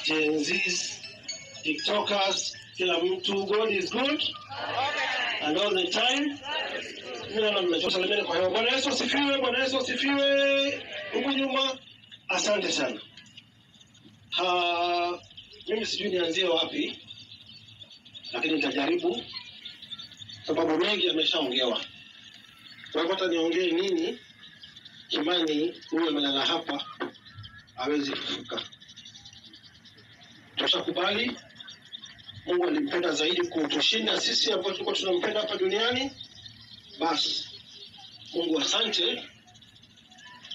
Gen Zs, TikTokers, kila mtu. God is good and all the time. Mimi nimechosalimiana kwa hiyo. Bwana Yesu asifiwe, Bwana Yesu asifiwe. Huko nyuma, asante sana. Mimi sijui nianzie wapi, lakini nitajaribu sababu mengi yameshaongewa. Kwa hivyo hata niongee nini, Kimani huyo amelala hapa hawezi kufuka. Tushakubali Mungu alimpenda zaidi kutushinda sisi ambao tulikuwa tunampenda hapa duniani. Basi Mungu asante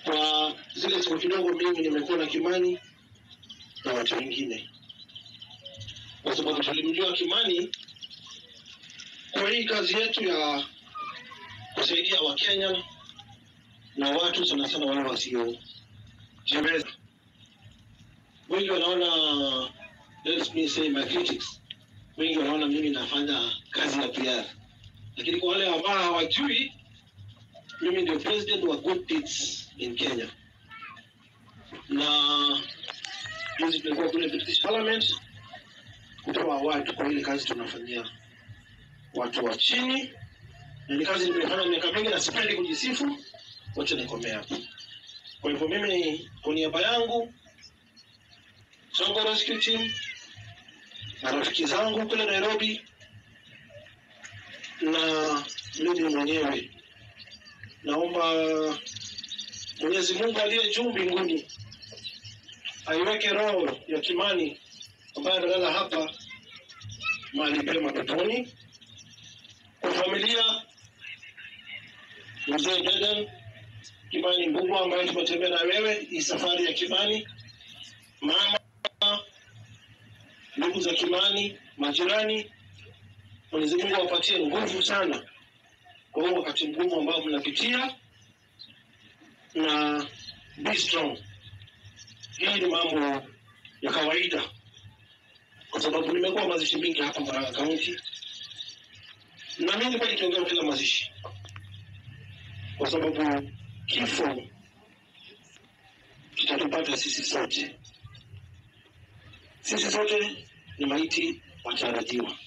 kwa zile siku kidogo mimi nimekuwa na Kimani na watu wengine, kwa sababu tulimjua Kimani kwa hii kazi yetu ya kusaidia Wakenya na watu sana sana wale wasiojiweza. Wengi wanaona, let me say my critics, wengi wanaona mimi nafanya kazi ya PR, lakini kwa wale ambao hawajui, mimi ndio president wa Good Deeds in Kenya. Na juzi tulikuwa kule British Parliament kutoa award kwa ile kazi tunafanyia watu wa chini, na ni kazi nimefanya miaka mingi na sipendi kujisifu, wacha nikomea hapo. Kwa hivyo mimi kwa niaba yangu, Songo Rescue Team na rafiki zangu kule Nairobi na mimi mwenyewe, naomba Mwenyezi Mungu aliye juu mbinguni aiweke roho ya Kimani ambaye analala hapa mahali pema peponi. Kwa familia Mzee Dedan Kimani Mbugua ambaye tumetembea na wewe hii safari ya Kimani, mama, ndugu za Kimani, majirani, Mwenyezi Mungu awapatie nguvu sana kwa wakati mgumu ambao mnapitia, na be strong. Hii ni mambo ya kawaida, kwa sababu nimekuwa mazishi mingi hapa Mbaraka County, na mimi kwa nikiongea kila mazishi, kwa sababu kifo kitatupata sisi sote. Sisi sote ni maiti watarajiwa.